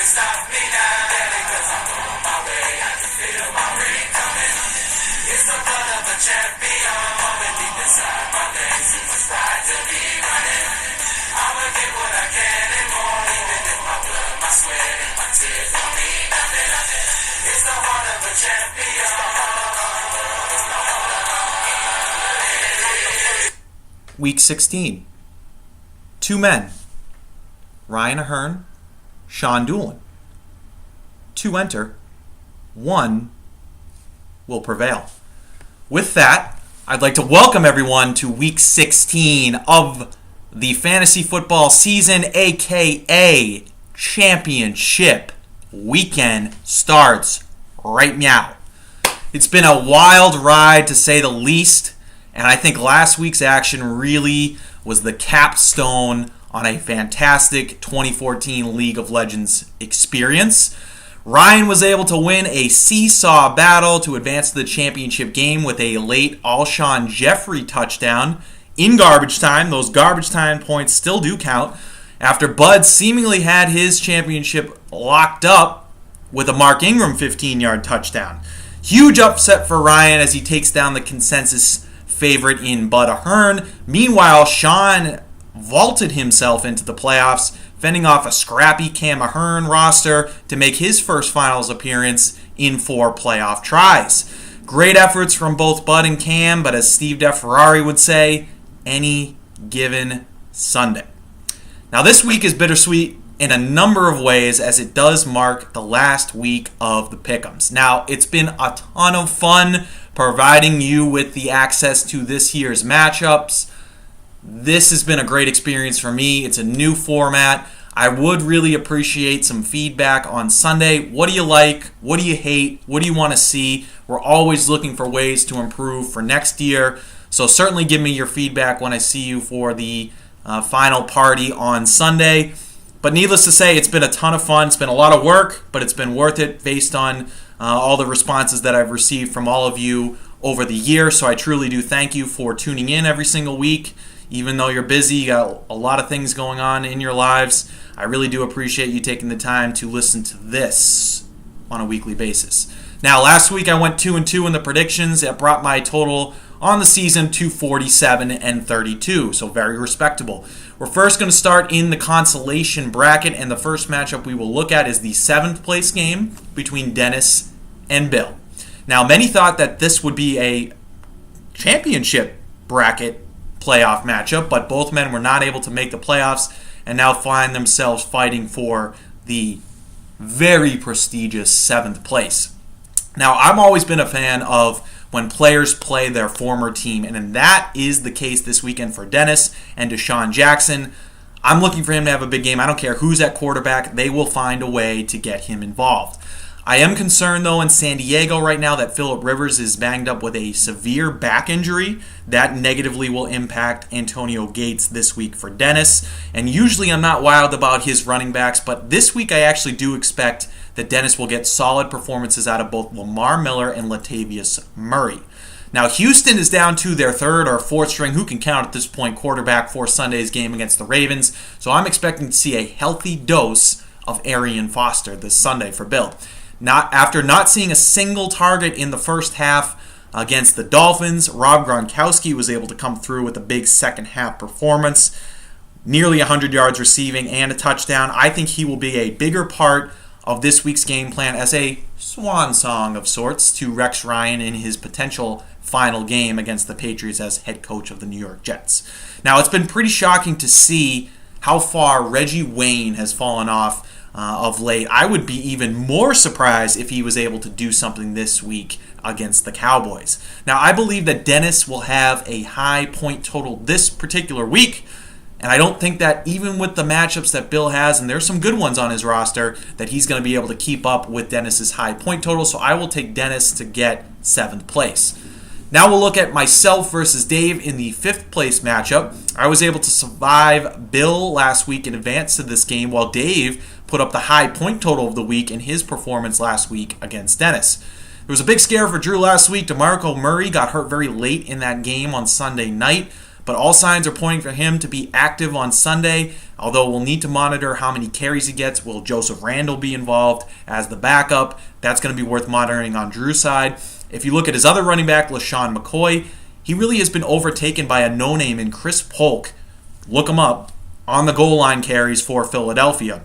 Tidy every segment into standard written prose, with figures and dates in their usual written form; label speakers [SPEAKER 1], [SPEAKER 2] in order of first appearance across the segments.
[SPEAKER 1] stop me now, because I'm on my way. I can feel my ring coming. It's the blood of a champion, moving deep inside my veins. It's a pride to be running. I'ma get what I can and more, even if my blood, my sweat, and my tears don't mean nothing. It's the heart of a champion.
[SPEAKER 2] Week 16. 2 men. Ryan Ahern, Sean Doolin. 2 enter. 1 will prevail. With that, I'd like to welcome everyone to Week 16 of the fantasy football season, aka Championship Weekend starts right now. It's been a wild ride to say the least, and I think last week's action really was the capstone on a fantastic 2014 League of Legends experience. Ryan was able to win a seesaw battle to advance to the championship game with a late Alshon Jeffrey touchdown in garbage time. Those garbage time points still do count, after Bud seemingly had his championship locked up with a Mark Ingram 15-yard touchdown. Huge upset for Ryan as he takes down the consensus favorite in Bud Ahern. Meanwhile, Sean vaulted himself into the playoffs, fending off a scrappy Cam Ahern roster to make his first finals appearance in 4 playoff tries. Great efforts from both Bud and Cam, but as Steve DeFerrari would say, any given Sunday. Now this week is bittersweet in a number of ways, as it does mark the last week of the Pick'ems. Now, it's been a ton of fun providing you with the access to this year's matchups. This has been a great experience for me. It's a new format. I would really appreciate some feedback on Sunday. What do you like? What do you hate? What do you want to see? We're always looking for ways to improve for next year. So certainly give me your feedback when I see you for the final party on Sunday. But needless to say, it's been a ton of fun. It's been a lot of work, but it's been worth it based on all the responses that I've received from all of you over the year. So I truly do thank you for tuning in every single week. Even though you're busy, you got a lot of things going on in your lives, I really do appreciate you taking the time to listen to this on a weekly basis. Now, last week I went 2-2 in the predictions. It brought my total on the season to 47-32, so very respectable. We're first going to start in the consolation bracket, and the first matchup we will look at is the 7th place game between Dennis and Bill. Now, many thought that this would be a championship bracket playoff matchup, but both men were not able to make the playoffs and now find themselves fighting for the very prestigious 7th place. Now, I've always been a fan of when players play their former team, and that is the case this weekend for Dennis and Deshaun Jackson. I'm looking for him to have a big game. I don't care who's at quarterback. They will find a way to get him involved. I am concerned, though, in San Diego right now that Phillip Rivers is banged up with a severe back injury. That negatively will impact Antonio Gates this week for Dennis. And usually I'm not wild about his running backs, but this week I actually do expect that Dennis will get solid performances out of both Lamar Miller and Latavius Murray. Now, Houston is down to their 3rd or 4th string, who can count at this point, quarterback for Sunday's game against the Ravens. So I'm expecting to see a healthy dose of Arian Foster this Sunday for Bill. After not seeing a single target in the first half against the Dolphins, Rob Gronkowski was able to come through with a big second half performance. Nearly 100 yards receiving and a touchdown. I think he will be a bigger part of this week's game plan as a swan song of sorts to Rex Ryan in his potential final game against the Patriots as head coach of the New York Jets. Now, it's been pretty shocking to see how far Reggie Wayne has fallen off of late. I would be even more surprised if he was able to do something this week against the Cowboys. Now, I believe that Dennis will have a high point total this particular week, and I don't think that even with the matchups that Bill has, and there's some good ones on his roster, that he's going to be able to keep up with Dennis's high point total, so I will take Dennis to get 7th place. Now we'll look at myself versus Dave in the 5th place matchup. I was able to survive Bill last week and advance to this game, while Dave put up the high point total of the week in his performance last week against Dennis. There was a big scare for Drew last week. DeMarco Murray got hurt very late in that game on Sunday night, but all signs are pointing for him to be active on Sunday, although we'll need to monitor how many carries he gets. Will Joseph Randle be involved as the backup? That's going to be worth monitoring on Drew's side. If you look at his other running back, LaShawn McCoy, he really has been overtaken by a no-name in Chris Polk. Look him up on the goal line carries for Philadelphia.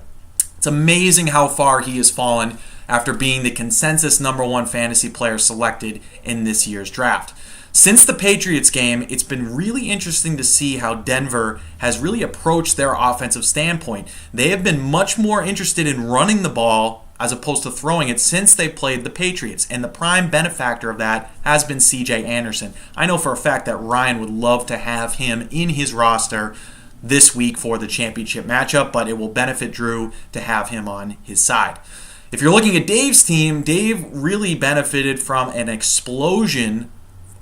[SPEAKER 2] It's amazing how far he has fallen after being the consensus number one fantasy player selected in this year's draft. Since the Patriots game, it's been really interesting to see how Denver has really approached their offensive standpoint. They have been much more interested in running the ball as opposed to throwing it since they played the Patriots. And the prime benefactor of that has been C.J. Anderson. I know for a fact that Ryan would love to have him in his roster this week for the championship matchup, but it will benefit Drew to have him on his side. If you're looking at Dave's team, Dave really benefited from an explosion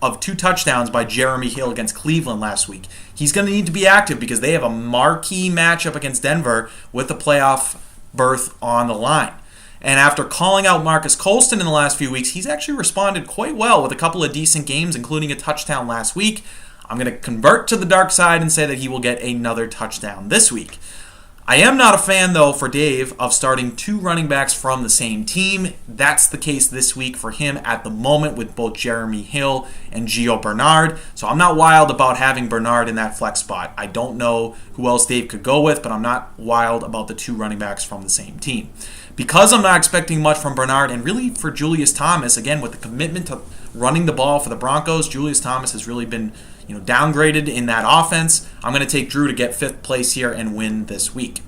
[SPEAKER 2] of 2 touchdowns by Jeremy Hill against Cleveland last week. He's going to need to be active because they have a marquee matchup against Denver with the playoff berth on the line. And after calling out Marcus Colston in the last few weeks, he's actually responded quite well with a couple of decent games, including a touchdown last week. I'm going to convert to the dark side and say that he will get another touchdown this week. I am not a fan, though, for Dave of starting 2 running backs from the same team. That's the case this week for him at the moment with both Jeremy Hill and Gio Bernard. So I'm not wild about having Bernard in that flex spot. I don't know who else Dave could go with, but I'm not wild about the 2 running backs from the same team. Because I'm not expecting much from Bernard, and really for Julius Thomas, again, with the commitment to running the ball for the Broncos, Julius Thomas has really been downgraded in that offense. I'm going to take Drew to get 5th place here and win this week.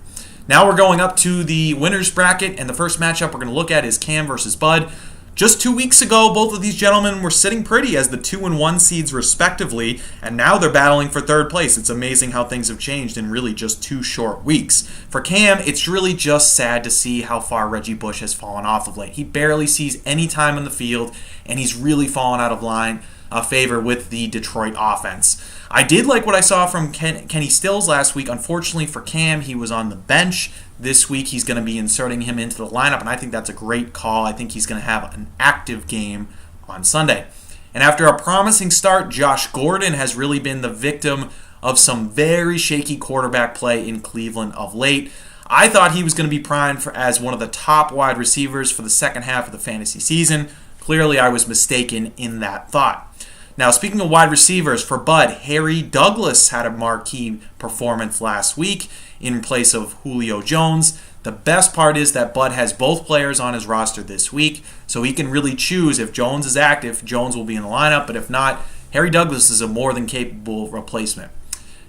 [SPEAKER 2] Now we're going up to the winner's bracket, and the first matchup we're going to look at is Cam versus Bud. Just 2 weeks ago, both of these gentlemen were sitting pretty as the 2 and 1 seeds respectively, and now they're battling for 3rd place. It's amazing how things have changed in really just 2 short weeks. For Cam, it's really just sad to see how far Reggie Bush has fallen off of late. He barely sees any time on the field, and he's really fallen out of favor with the Detroit offense. I did like what I saw from Kenny Stills last week. Unfortunately for Cam, he was on the bench. This week he's going to be inserting him into the lineup, and I think that's a great call. I think he's going to have an active game on Sunday. And after a promising start, Josh Gordon has really been the victim of some very shaky quarterback play in Cleveland of late. I thought he was going to be primed as one of the top wide receivers for the second half of the fantasy season. Clearly, I was mistaken in that thought. Now, speaking of wide receivers, for Bud, Harry Douglas had a marquee performance last week in place of Julio Jones. The best part is that Bud has both players on his roster this week, so he can really choose if Jones is active, Jones will be in the lineup, but if not, Harry Douglas is a more than capable replacement.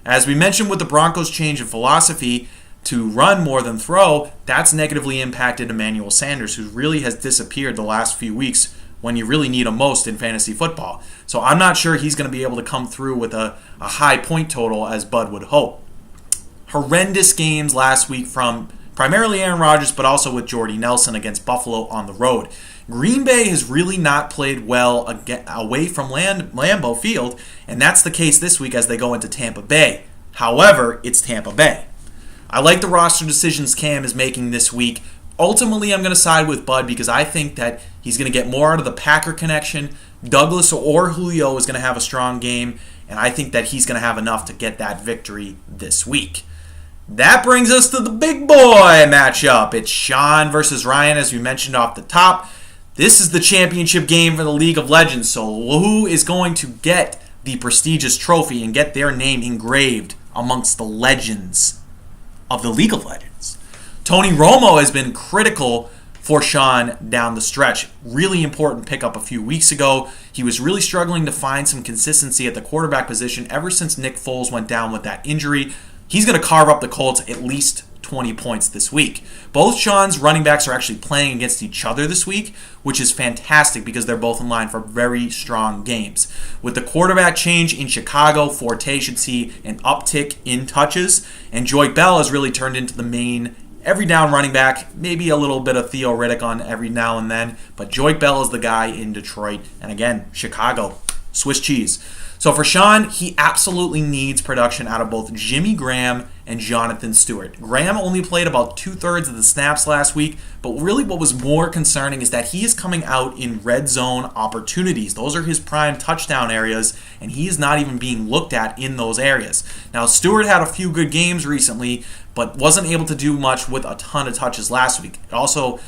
[SPEAKER 2] As we mentioned with the Broncos' change in philosophy to run more than throw, that's negatively impacted Emmanuel Sanders, who really has disappeared the last few weeks when you really need him most in fantasy football. So I'm not sure he's going to be able to come through with a high point total as Bud would hope. Horrendous games last week from primarily Aaron Rodgers, but also with Jordy Nelson against Buffalo on the road. Green Bay has really not played well away from Lambeau Field, and that's the case this week as they go into Tampa Bay. However, it's Tampa Bay. I like the roster decisions Cam is making this week. Ultimately, I'm going to side with Bud because I think that he's going to get more out of the Packer connection. Douglas or Julio is going to have a strong game, and I think that he's going to have enough to get that victory this week. That brings us to the big boy matchup. It's Sean versus Ryan, as we mentioned off the top. This is the championship game for the League of Legends, so who is going to get the prestigious trophy and get their name engraved amongst the legends of the League of Legends? Tony Romo has been critical for Sean down the stretch. Really important pickup a few weeks ago. He was really struggling to find some consistency at the quarterback position ever since Nick Foles went down with that injury. He's going to carve up the Colts at least 20 points this week. Both Sean's running backs are actually playing against each other this week, which is fantastic because they're both in line for very strong games. With the quarterback change in Chicago, Forte should see an uptick in touches, and Joique Bell has really turned into the main every down running back, maybe a little bit of Theo Riddick on every now and then, but Joique Bell is the guy in Detroit. And again, Chicago, Swiss cheese. So for Sean, he absolutely needs production out of both Jimmy Graham and Jonathan Stewart. Graham only played about 2/3 of the snaps last week, but really what was more concerning is that he is coming out in red zone opportunities. Those are his prime touchdown areas, and he is not even being looked at in those areas. Now, Stewart had a few good games recently, but wasn't able to do much with a ton of touches last week. It also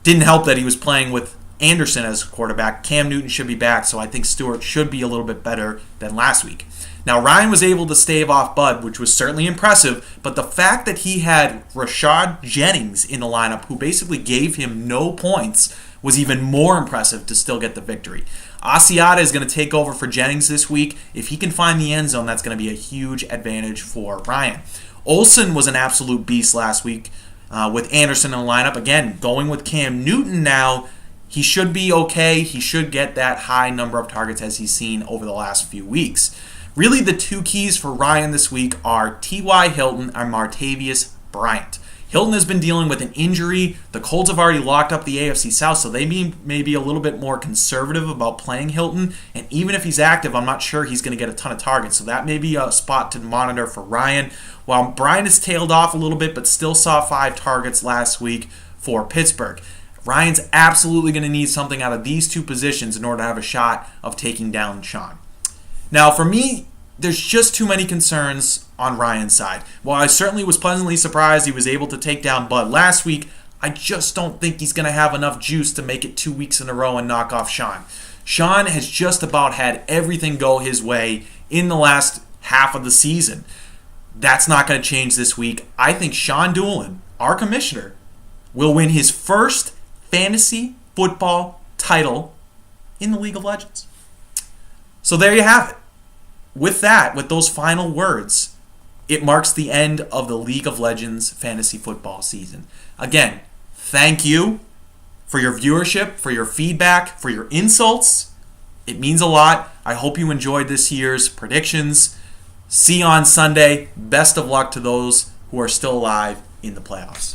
[SPEAKER 2] didn't help that he was playing with Anderson as quarterback. Cam Newton should be back, so I think Stewart should be a little bit better than last week. Now, Ryan was able to stave off Bud, which was certainly impressive, but the fact that he had Rashad Jennings in the lineup, who basically gave him no points, was even more impressive to still get the victory. Asiata is going to take over for Jennings this week. If he can find the end zone, that's going to be a huge advantage for Ryan. Olsen was an absolute beast last week with Anderson in the lineup. Again, going with Cam Newton now, he should be okay. He should get that high number of targets as he's seen over the last few weeks. Really, the two keys for Ryan this week are T.Y. Hilton and Martavius Bryant. Hilton has been dealing with an injury. The Colts have already locked up the AFC South, so they may be a little bit more conservative about playing Hilton. And even if he's active, I'm not sure he's going to get a ton of targets. So that may be a spot to monitor for Ryan. While Bryant has tailed off a little bit, but still saw 5 targets last week for Pittsburgh. Ryan's absolutely going to need something out of these two positions in order to have a shot of taking down Sean. Now, for me, there's just too many concerns on Ryan's side. While I certainly was pleasantly surprised he was able to take down Bud last week, I just don't think he's going to have enough juice to make it 2 weeks in a row and knock off Sean. Sean has just about had everything go his way in the last half of the season. That's not going to change this week. I think Sean Doolin, our commissioner, will win his first fantasy football title in the League of Legends. So there you have it. With that, with those final words, it marks the end of the League of Legends fantasy football season. Again, thank you for your viewership, for your feedback, for your insults. It means a lot. I hope you enjoyed this year's predictions. See you on Sunday. Best of luck to those who are still alive in the playoffs.